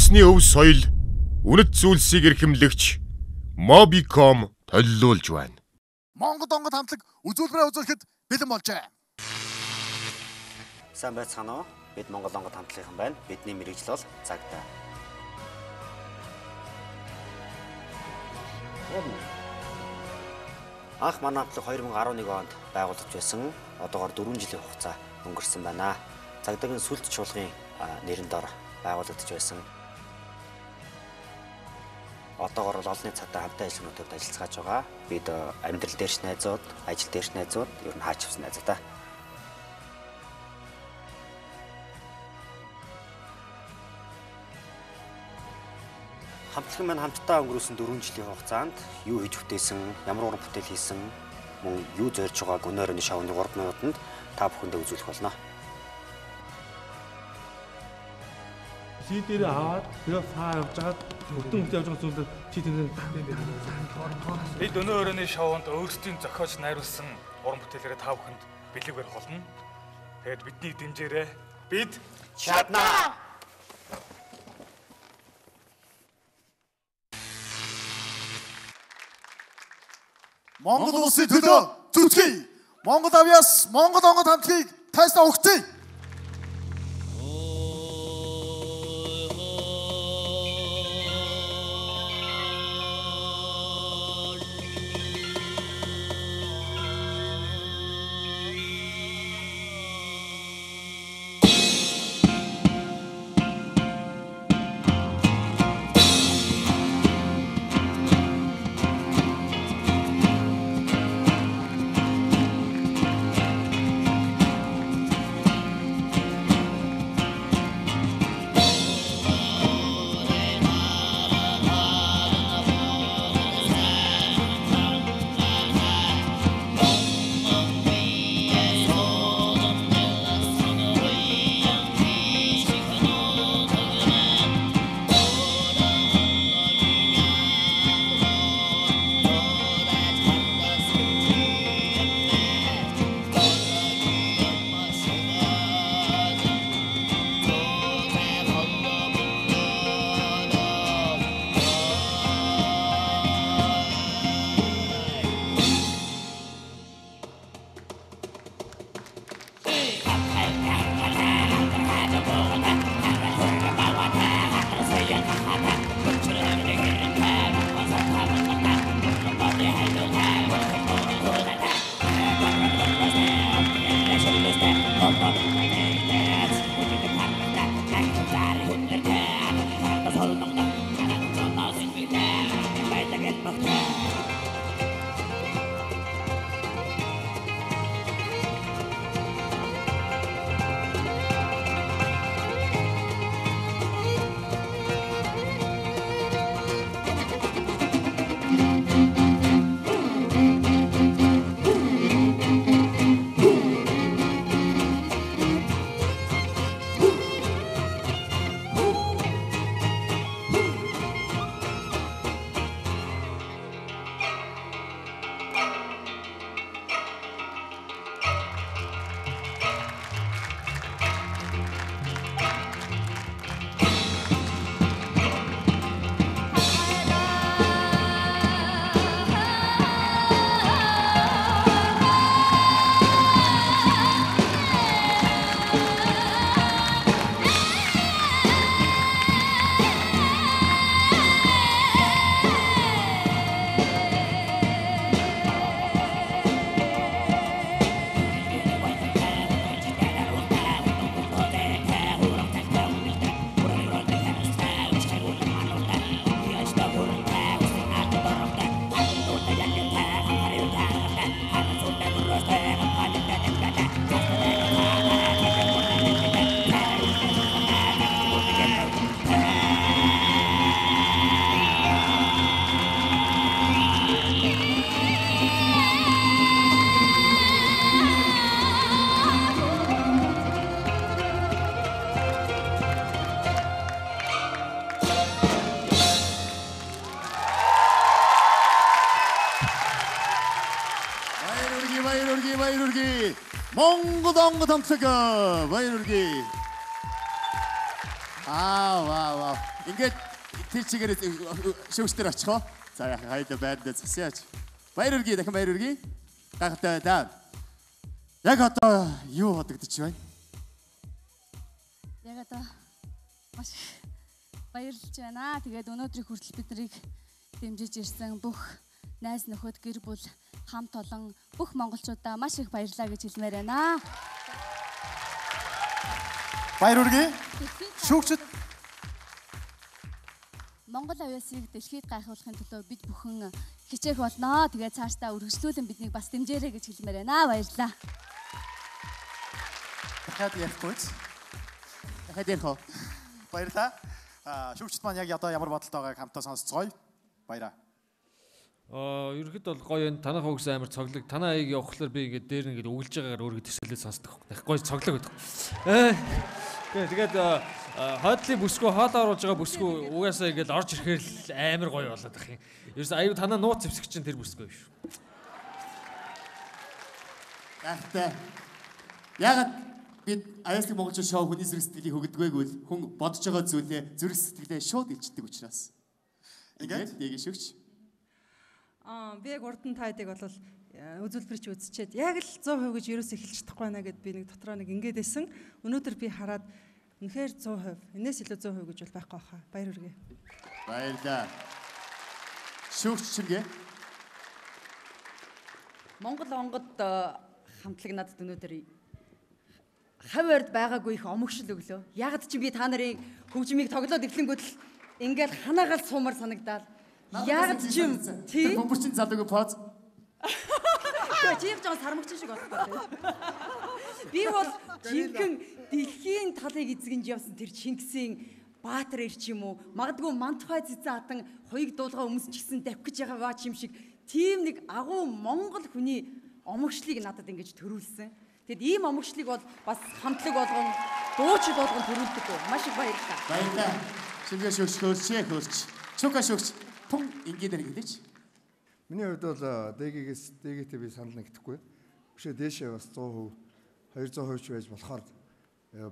үндэсний өв соёл, үнэт зүйлсийг эрхэмлэгч Mobicom төлөвлөж байна. Монгол онгод хамтлаг үзүүлбэрээ үзүүлэхэд бэлэн болжээ. Сайн байцгаана уу? Бид Монгол онгод хамтлагийнхан байна. Бидний мэргэжил бол цагтаа. Анх манай хамтлаг 2011 онд байгуулагдж байсан. Одоогоор 4 жилийн хугацаа өнгөрсөн байна. Цагдаагийн сүлд чуулгын нэрэн дор байгуулагдж байсан. Одоогоор бол олонний цагдаа хамтын ажиллагаануудад ажиллаж байгаа. Бид амьдрал дээрш найзууд, ажил дээрш найзууд, ер нь хаач авсан найзууд та. Хамтлагийн маань хамтдаа өнгөрөөсөн 4 жилийн хугацаанд юу хийж бүтээсэн, ямар уран бүтээл хийсэн, мөн юу зорж байгааг өнөөдрийн шоуны 3 минутанд та бүхэндээ үзүүлэх болно. CD-ээр аваад тэгээ фаа явж хагаад өдөн явж байгаа зүйлд чи тэнд бид өнөөдрийн шоунд өөрсдийн зохиож найруулсан уран бүтээлээрээ та бүхэнд бэлэг барих болно. Тэгээд бидний дэмжээрэй. Бид чаднаа. Монгол улсын төлөө зүтгэе. Монгол авьяас Монгол онгод хамтлагийг тайсаа өгцгий. Монгол онгод хамтлаг баяр хүргэе. Вау. Ингээд тэр чигээр шүүгчдэр очих уу? За хайда байранд засаач. Баяр үргээ дахин баяр үргээ. Гайхалтай даа. Яг одоо юу бодогдож байна? Яг одоо маш баярлж байна. Тэгээд өнөөдрийг хүртэл биднийг дэмжиж ирсэн бүх найз нөхөд гэр бүл хамт олон бүх монголчуудаа маш их баярлалаа гэж хэлмээр байна. Баяр үргээ. Шүүгчд Монгол авьяасыг дэлхийд гайхуулахын төлөө бид бүхэн хичээх болно. Тэгээд цаашдаа үргэлжлүүлэн биднийг бас дэмжээрэй гэж хэлмээр байна. Баярлалаа. дахиад ярихгүй. Дахиад ярих уу? Баярлалаа. Шүүгчд маань яг одоо ямар бодолтой байгааг хамтаа сонсцгоё. Баяраа. Ерөнхийдөө бол гоё энэ танах хогс амар цоглог. Танаа аяг явахлаар би ингээд дээр ингээд өгүүлж байгаагаар өөргөө төсөөлөө сонсдог. Их гоё цоглог байдаг. Тэгээд хойдлын бүсгүй хоол оруулж байгаа бүсгүй угаасаа ингээд орж ирэхээр л амар гоё болоод их юм. Ерөөс аюу танаа нууц зэвсэг чинь тэр бүсгүй биш. Яахтай. Ягаад бид аясны монголчууд шоу хүний зүрх сэтгэлийг хөгдгөөгүй л хүн бодож байгаа зүйлээ зүрх сэтгэлээ шууд илчдэг учраас. Ингээд яг шүүгч. Би яг урд нь тайдаг бол үзүүлбэрч үзчихэд яг л 100% гэж ерөөс эхэлж чадахгүй байна гэд би нэг дотроо нэг ингээд байсан. Өнөөдөр би хараад үнэхээр 100%. Энээс илүү 100% гэж бол байхгүй хаа. Баяр хүргэе. Баярлалаа. Шүүгч чиргээ. Монгол онгод хамтлаг надад өнөөдөр хавьд байгаагүй их омогшил өглөө. Ягд чи би та нарын хөгжмийг тоглоод ирлэнгүүд л ингээл ханаагаал суумар санагдаад. Ягд чи тэр бөмбөрчин залуугийн поз. Гэхдээ чи яг жоо сармагчин шиг болчихлоо. Би бол жинхэнэ дэлхийн талыг эзэгэнж явсан тэр Чингисийн Баатар ир ч юм уу, магадгүй Мантфай цэцэн атан хоёрыг дуулгаа өмсч гисэн давхиж байгаа юм шиг тийм нэг агуу монгол хүний омогшлыг надад ингэж төрүүлсэн. Тэгэд ийм омогшлыг бол бас хамтлаг болгон дуучид болгон төрүүлдэг. Маш их баярлалаа. Баярлалаа. Шингээ шүүгч хөрч. Чука шүүгч тун ингээд хэрэглэж. Миний хувьд бол дээгээс би санал нэгдэхгүй. Бишээ дээшээ бас 100%, 200% ч байж болохоор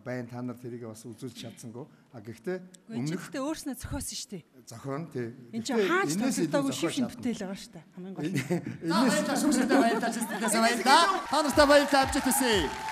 байн та нар тэрийг бас үзүүлж чадсангүй. А гэхдээ өмнөхдөө өөрснөө зохиосон шүү дээ. Зохион тий. Энд чинь хааж тасалдаагүй шившин бүтээл байгаа шүү дээ. Хамгийн гол. Баярлалаа шүүгчтэй баярлалаа. Та нартай баярлалаа. Авч төсөө.